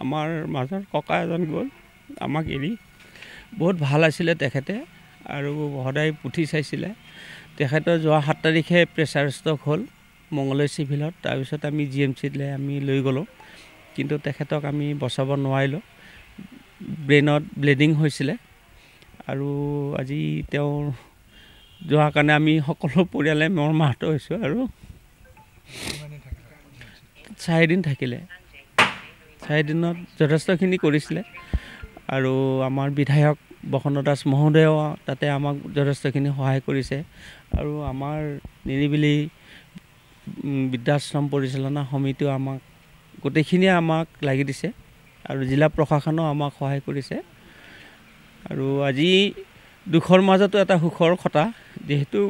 আমাৰ মাজৰ ককা এজন গ'ল আমাক এৰি। বহুত ভাল আছিলে তেখেতে আৰু সদায় পুথি চাইছিলে। তেখেতৰ যোৱা 7 তাৰিখে প্ৰেছাৰ ষ্ট্ৰক হ'ল মঙলদৈ চিভিলত। তাৰপিছত আমি GMCলৈ আমি লৈ গ'লোঁ, কিন্তু তেখেতক আমি বচাব নোৱাৰিলোঁ। ব্ৰেইনত ব্লিডিং হৈছিলে আৰু আজি তেওঁৰ যোৱাৰ কাৰণে আমি সকলো পৰিয়ালে মৰ্মাহত হৈছোঁ। আৰু 4 দিন থাকিলে, 4 দিনত যথেষ্টখিনি কৰিছিলে আৰু আমাৰ বিধায়ক বসন্ত দাস মহোদয়েও তাতে আমাক যথেষ্টখিনি সহায় কৰিছে আৰু আমাৰ নিৰিবিলি বৃদ্ধাশ্ৰম পৰিচালনা সমিতিও আমাক গোটেইখিনিয়ে আমাক লাগি দিছে আৰু জিলা প্ৰশাসনেও আমাক সহায় কৰিছে। আৰু আজি দুখৰ মাজতো এটা সুখৰ কথা, যিহেতু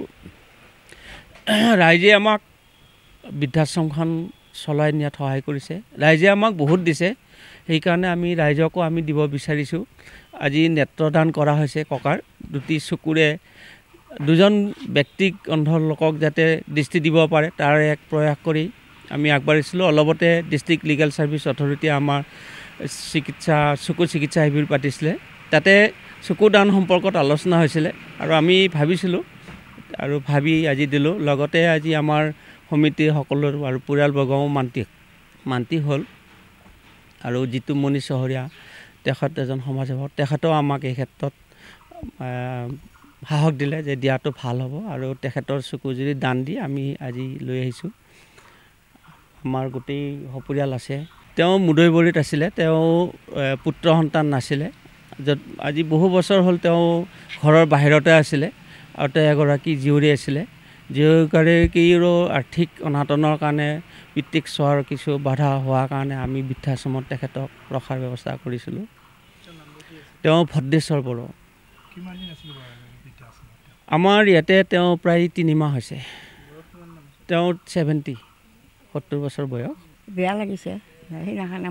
ৰাইজে আমাক বৃদ্ধাশ্ৰমখন চলাই নিয়াত সহায় কৰিছে। ৰাইজে আমাক বহুত দিছে, সেইকাৰণে আমি ৰাইজকো আমি দিব বিচাৰিছোঁ। আজি নেত্ৰদান কৰা হৈছে ককাৰ, দুটি চকুৰে 2জন ব্যক্তিক অন্ধ লোকক যাতে দৃষ্টি দিব পাৰে তাৰ এক প্ৰয়াস কৰি আমি আগবাঢ়িছিলোঁ। অলপতে ডিষ্ট্ৰিক্ট লিগেল ছাৰ্ভিচ অথৰিটিয়ে আমাৰ চকু চিকিৎসা শিবিৰ পাতিছিলে। তাতে চকু দান সম্পৰ্কত আলোচনা হৈছিলে আৰু আমি ভাবিছিলোঁ আৰু ভাবি আজি দিলোঁ। লগতে আজি আমাৰ সমিতিৰ সকলো আৰু পৰিয়ালবৰ্গও মান্তি হ'ল আৰু জিতুমণি চহৰীয়া তেখেত এজন সমাজসেৱক, তেখেতেও আমাক এই ক্ষেত্ৰত সাহস দিলে যে দিয়াটো ভাল হ'ব আৰু তেখেতৰ চকু যদি দান দি আমি আজি লৈ আহিছোঁ। আমাৰ গোটেই সপৰিয়াল আছে। তেওঁ মুদৈবৰীত আছিলে, তেওঁ পুত্ৰ সন্তান নাছিলে। আজি বহু বছৰ হ'ল তেওঁ ঘৰৰ বাহিৰতে আছিলে আৰু তেওঁ এগৰাকী জীয়ৰী আছিলে। জীয়ৰীগৰাকীৰো আৰ্থিক অনাটনৰ কাৰণে পিতৃক চোৱাৰ কিছু বাধা হোৱাৰ কাৰণে আমি বৃদ্ধাশ্ৰমত তেখেতক ৰখাৰ ব্যৱস্থা কৰিছিলোঁ। তেওঁ ভদ্ৰেশ্বৰ বড়ো। আমাৰ ইয়াতে তেওঁ প্ৰায় 3 মাহ হৈছে। তেওঁ 70 বছৰ বয়স। বেয়া লাগিছে সেইদিনাখনে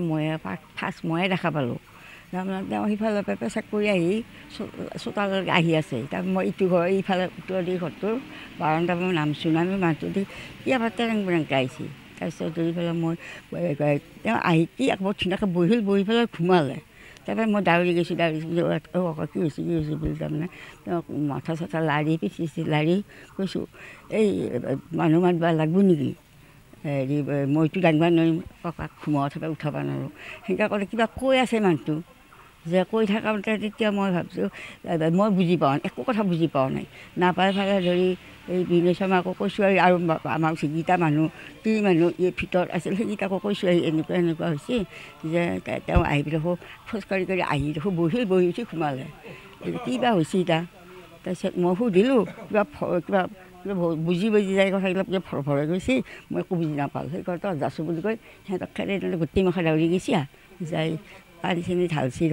ময়ে দেখা পালোঁ। তাৰমানে তেওঁ সিফালৰ পৰা পেচাব কৰি আহি চোতাললৈকে আহি আছে। তাৰ মই ইটো ঘৰ ইফালে উত্তৰ দি ঘৰটোৰ বাৰাণ্ডাত মই নামছোঁ, নামি মানুহটো দি কিবা টেৰেং বেৰেংকৈ আহিছে। তাৰপিছত ধৰি পেলাই মই তেওঁ আহি কি আকৌ ধুনীয়াকৈ বহি পেলাই ঘুমালে। তাৰপৰা মই দাউৰি গৈছোঁ কি হৈছে বুলি তাৰমানে তেওঁক মাথা চাথা লাৰি পিঠি লাৰি কৈছোঁ এই মানুহ মাতিব লাগিব নেকি, হেৰি মইতো দাঙিব নোৱাৰিম, ককাক ঘুমাব থকা উঠাব নোৱাৰোঁ। সেনেকৈ ক'লে কিবা কৈ আছে মানুহটো, যে কৈ থাকোঁতে তেতিয়া মই ভাবিছোঁ মই বুজি পোৱা নাই, একো কথা বুজি পোৱা নাই। নাপাই ফালে ধৰি এই বিনয় শৰ্মাকো কৈছোঁ আৰু আমাৰ যিকেইটা মানুহ এই ভিতৰত আছিল সেইকেইটাকো কৈছোঁ এনেকুৱা হৈছে যে তেওঁ আহি পেলাই খোজকাঢ়ি আহি বহি উঠি ঘুমালে। কিবা হৈছে এতিয়া। তাৰপিছত মই সুধিলোঁ কিবা বুজি যায় কথাবিলাক কিবা ভৰে গৈছে, মই একো বুজি নাপালোঁ। সেই ঘৰতো যাছোঁ বুলি কৈ সিহঁতক খেলে গোটেই মাখা দাউৰি গৈছে, যাই পানী চানী ঢালছি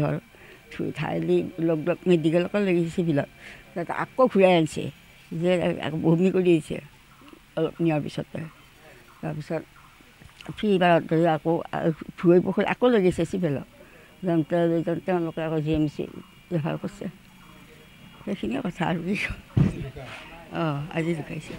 ঢালি লগ মেডিকেলকে লৈ গৈছে চিভিলত। তাত আকৌ ঘূৰাই আনিছে যে বমি কৰি আহিছে অলপ নিয়াৰ পিছতে। তাৰপিছত ফ্ৰীবাৰত ধৰি আকৌ ভুৱৈ পুখুৰী আকৌ লৈ গৈছে চিভিলত। তেওঁলোকে আকৌ GMC ৰেফাৰ কৰিছে। সেইখিনিয়ে কথা আৰু কি আজি ঢুকাইছে।